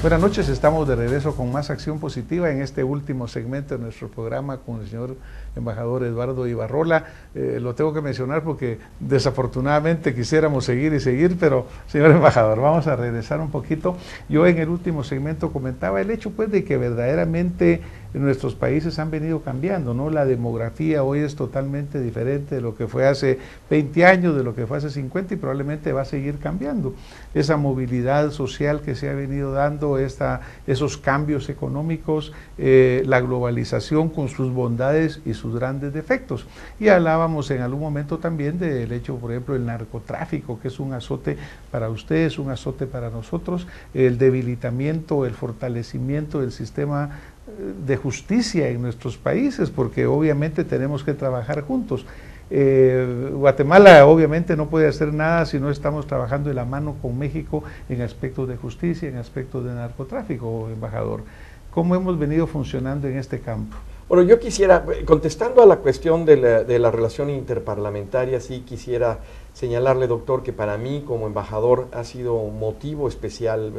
Buenas noches, estamos de regreso con más acción positiva en este último segmento de nuestro programa con el señor embajador Eduardo Ibarrola. Lo tengo que mencionar porque desafortunadamente quisiéramos seguir y seguir, pero señor embajador, vamos a regresar un poquito. Yo en el último segmento comentaba el hecho pues de que verdaderamente nuestros países han venido cambiando, ¿no? La demografía hoy es totalmente diferente de lo que fue hace 20 años, de lo que fue hace 50 y probablemente va a seguir cambiando. Esa movilidad social que se ha venido dando, esos cambios económicos, la globalización con sus bondades y sus grandes defectos. Y hablábamos en algún momento también del hecho, por ejemplo, el narcotráfico, que es un azote para ustedes, un azote para nosotros, el debilitamiento, el fortalecimiento del sistema de justicia en nuestros países, porque obviamente tenemos que trabajar juntos. Guatemala obviamente no puede hacer nada si no estamos trabajando de la mano con México en aspectos de justicia, en aspectos de narcotráfico, embajador. ¿Cómo hemos venido funcionando en este campo? Bueno, yo quisiera, contestando a la cuestión de la relación interparlamentaria, sí quisiera señalarle, doctor, que para mí como embajador ha sido un motivo especial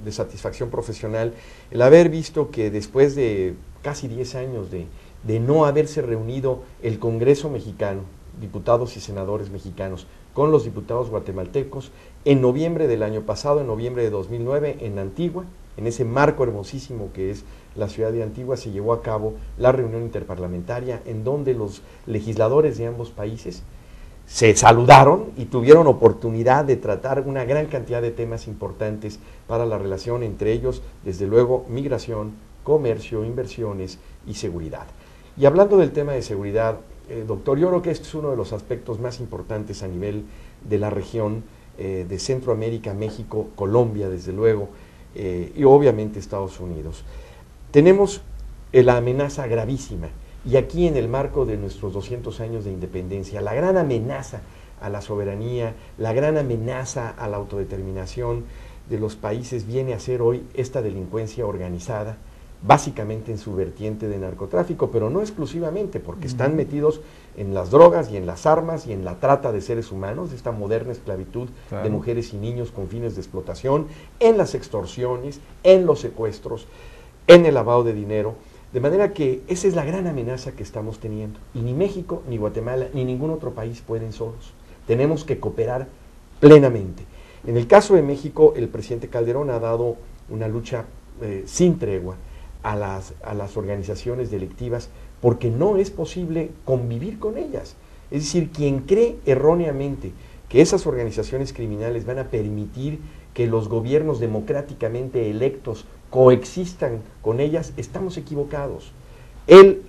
de satisfacción profesional el haber visto que después de casi 10 años de no haberse reunido el Congreso mexicano, diputados y senadores mexicanos, con los diputados guatemaltecos, en noviembre del año pasado, en noviembre de 2009, en Antigua, en ese marco hermosísimo que es la ciudad de Antigua, se llevó a cabo la reunión interparlamentaria en donde los legisladores de ambos países se saludaron y tuvieron oportunidad de tratar una gran cantidad de temas importantes para la relación entre ellos, desde luego migración, comercio, inversiones y seguridad. Y hablando del tema de seguridad, doctor, yo creo que este es uno de los aspectos más importantes a nivel de la región de Centroamérica, México, Colombia, desde luego, y obviamente Estados Unidos. Tenemos la amenaza gravísima, y aquí en el marco de nuestros 200 años de independencia, la gran amenaza a la soberanía, la gran amenaza a la autodeterminación de los países viene a ser hoy esta delincuencia organizada, básicamente en su vertiente de narcotráfico, pero no exclusivamente, porque están metidos en las drogas y en las armas y en la trata de seres humanos, esta moderna esclavitud de mujeres y niños con fines de explotación, en las extorsiones, en los secuestros, en el lavado de dinero, de manera que esa es la gran amenaza que estamos teniendo, y ni México, ni Guatemala, ni ningún otro país pueden solos, tenemos que cooperar plenamente. En el caso de México, el presidente Calderón ha dado una lucha sin tregua a las organizaciones delictivas, porque no es posible convivir con ellas. Es decir, quien cree erróneamente que esas organizaciones criminales van a permitir que los gobiernos democráticamente electos coexistan con ellas, estamos equivocados. El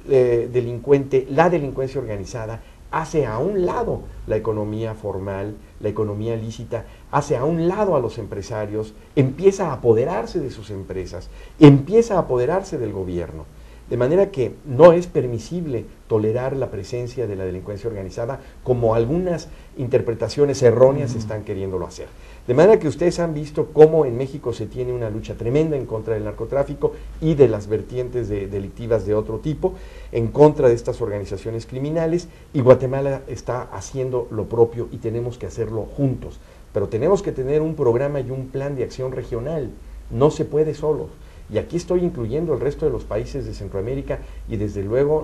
delincuente, la delincuencia organizada, hace a un lado la economía formal, la economía lícita, hace a un lado a los empresarios, empieza a apoderarse de sus empresas, empieza a apoderarse del gobierno. De manera que no es permisible tolerar la presencia de la delincuencia organizada como algunas interpretaciones erróneas están queriéndolo hacer. De manera que ustedes han visto cómo en México se tiene una lucha tremenda en contra del narcotráfico y de las vertientes delictivas de otro tipo, en contra de estas organizaciones criminales, y Guatemala está haciendo lo propio y tenemos que hacerlo juntos. Pero tenemos que tener un programa y un plan de acción regional, no se puede solo. Y aquí estoy incluyendo el resto de los países de Centroamérica y desde luego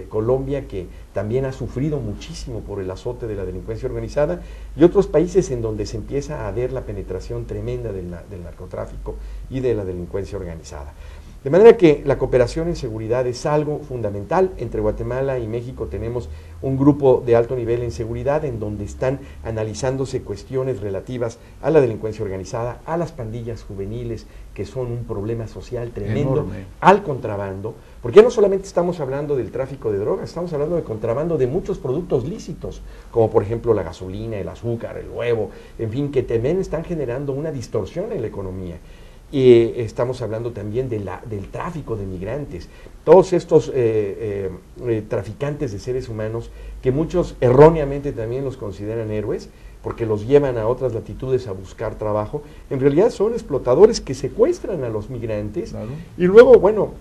Colombia, que también ha sufrido muchísimo por el azote de la delincuencia organizada, y otros países en donde se empieza a ver la penetración tremenda del narcotráfico y de la delincuencia organizada. De manera que la cooperación en seguridad es algo fundamental. Entre Guatemala y México tenemos un grupo de alto nivel en seguridad en donde están analizándose cuestiones relativas a la delincuencia organizada, a las pandillas juveniles, que son un problema social tremendo, enorme, al contrabando, porque ya no solamente estamos hablando del tráfico de drogas, estamos hablando de contrabando de muchos productos lícitos, como por ejemplo la gasolina, el azúcar, el huevo, en fin, que también están generando una distorsión en la economía. Y estamos hablando también del tráfico de migrantes, todos estos traficantes de seres humanos que muchos erróneamente también los consideran héroes porque los llevan a otras latitudes a buscar trabajo, en realidad son explotadores que secuestran a los migrantes. Claro. Y luego, bueno,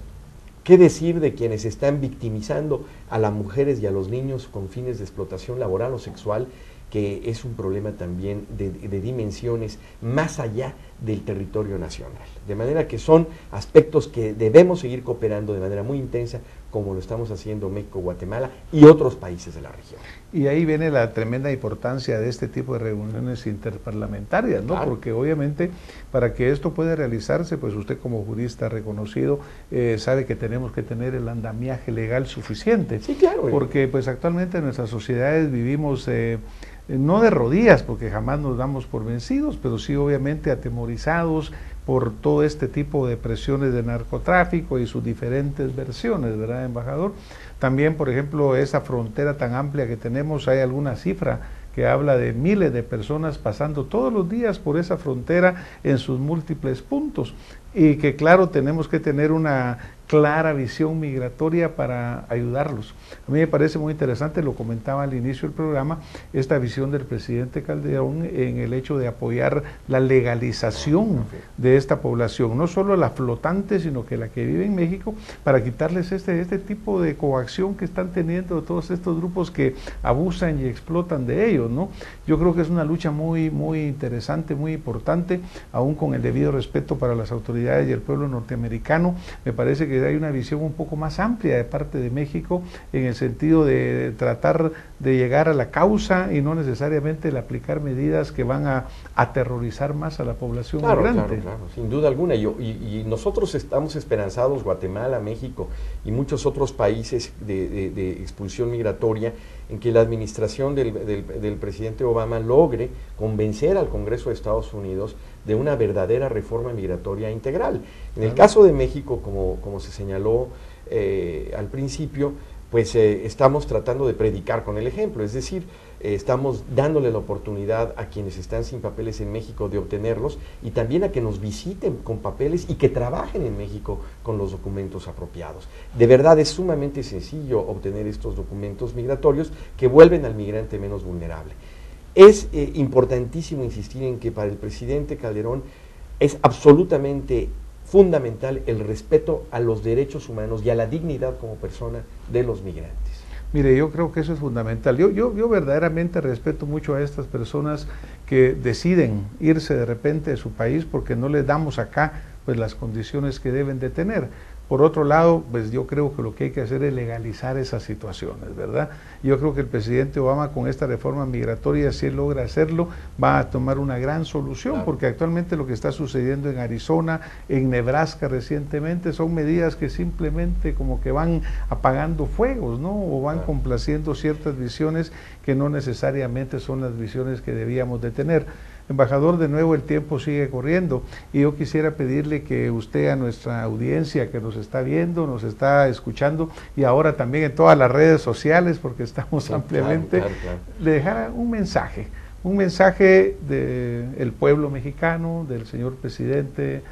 ¿qué decir de quienes están victimizando a las mujeres y a los niños con fines de explotación laboral o sexual, que es un problema también de dimensiones más allá del territorio nacional. De manera que son aspectos que debemos seguir cooperando de manera muy intensa, como lo estamos haciendo México, Guatemala y otros países de la región. Y ahí viene la tremenda importancia de este tipo de reuniones interparlamentarias, ¿no? Claro. Porque obviamente para que esto pueda realizarse, pues usted como jurista reconocido sabe que tenemos que tener el andamiaje legal suficiente. Sí, claro. Porque pues actualmente en nuestras sociedades vivimos no de rodillas, porque jamás nos damos por vencidos, pero sí obviamente atemorizados por todo este tipo de presiones de narcotráfico y sus diferentes versiones, ¿verdad, embajador? También, por ejemplo, esa frontera tan amplia que tenemos, hay alguna cifra que habla de miles de personas pasando todos los días por esa frontera en sus múltiples puntos, y que claro, tenemos que tener una clara visión migratoria para ayudarlos. A mí me parece muy interesante, lo comentaba al inicio del programa, esta visión del presidente Calderón en el hecho de apoyar la legalización de esta población, no solo la flotante, sino que la que vive en México, para quitarles este tipo de coacción que están teniendo todos estos grupos que abusan y explotan de ellos, ¿no? Yo creo que es una lucha muy interesante, muy importante, aún con el debido respeto para las autoridades y el pueblo norteamericano. Me parece que hay una visión un poco más amplia de parte de México en el sentido de tratar de llegar a la causa y no necesariamente el aplicar medidas que van a aterrorizar más a la población migrante. Claro, sin duda alguna. Y nosotros estamos esperanzados, Guatemala, México y muchos otros países de expulsión migratoria, en que la administración del presidente Obama logre convencer al Congreso de Estados Unidos de una verdadera reforma migratoria integral. En el caso de México, como se señaló al principio, pues estamos tratando de predicar con el ejemplo, es decir, estamos dándole la oportunidad a quienes están sin papeles en México de obtenerlos, y también a que nos visiten con papeles y que trabajen en México con los documentos apropiados. De verdad es sumamente sencillo obtener estos documentos migratorios que vuelven al migrante menos vulnerable. Es importantísimo insistir en que para el presidente Calderón es absolutamente fundamental el respeto a los derechos humanos y a la dignidad como persona de los migrantes. Mire, yo creo que eso es fundamental. Yo verdaderamente respeto mucho a estas personas que deciden irse de repente de su país porque no les damos acá pues las condiciones que deben de tener. Por otro lado, pues yo creo que lo que hay que hacer es legalizar esas situaciones, ¿verdad? Yo creo que el presidente Obama con esta reforma migratoria, si él logra hacerlo, va a tomar una gran solución, claro, porque actualmente lo que está sucediendo en Arizona, en Nebraska recientemente, son medidas que simplemente como que van apagando fuegos, ¿no? O van complaciendo ciertas visiones que no necesariamente son las visiones que debíamos de tener. Embajador, de nuevo el tiempo sigue corriendo y yo quisiera pedirle que usted a nuestra audiencia que nos está viendo, nos está escuchando y ahora también en todas las redes sociales, porque estamos ampliamente, claro. Le dejara un mensaje del pueblo mexicano, del señor presidente.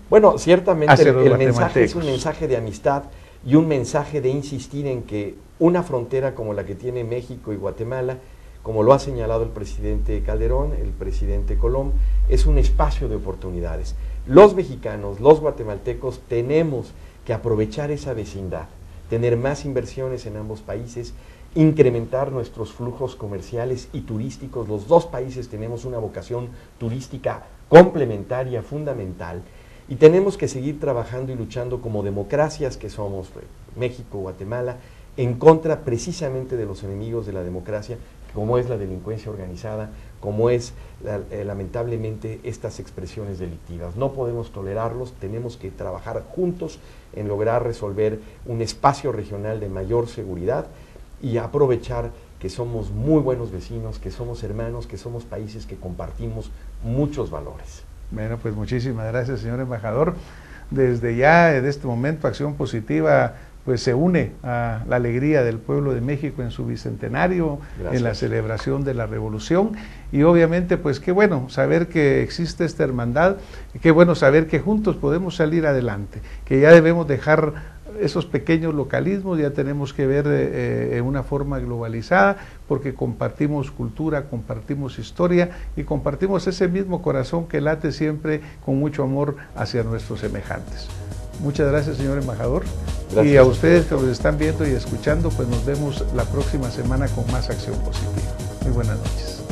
Bueno, ciertamente el mensaje es un mensaje de amistad y un mensaje de insistir en que una frontera como la que tiene México y Guatemala, como lo ha señalado el presidente Calderón, el presidente Colom, es un espacio de oportunidades. Los mexicanos, los guatemaltecos, tenemos que aprovechar esa vecindad, tener más inversiones en ambos países, incrementar nuestros flujos comerciales y turísticos. Los dos países tenemos una vocación turística complementaria, fundamental, y tenemos que seguir trabajando y luchando como democracias que somos, México, Guatemala, en contra precisamente de los enemigos de la democracia, como es la delincuencia organizada, como es lamentablemente estas expresiones delictivas. No podemos tolerarlos, tenemos que trabajar juntos en lograr resolver un espacio regional de mayor seguridad y aprovechar que somos muy buenos vecinos, que somos hermanos, que somos países que compartimos muchos valores. Bueno, pues muchísimas gracias, señor embajador. Desde ya, en este momento, Acción Positiva pues se une a la alegría del pueblo de México en su bicentenario, en la celebración de la revolución, y obviamente pues qué bueno saber que existe esta hermandad, qué bueno saber que juntos podemos salir adelante, que ya debemos dejar esos pequeños localismos, ya tenemos que ver en una forma globalizada, porque compartimos cultura, compartimos historia y compartimos ese mismo corazón que late siempre con mucho amor hacia nuestros semejantes. Muchas gracias, señor embajador. Gracias. Y a ustedes que nos están viendo y escuchando, pues nos vemos la próxima semana con más Acción Positiva. Muy buenas noches.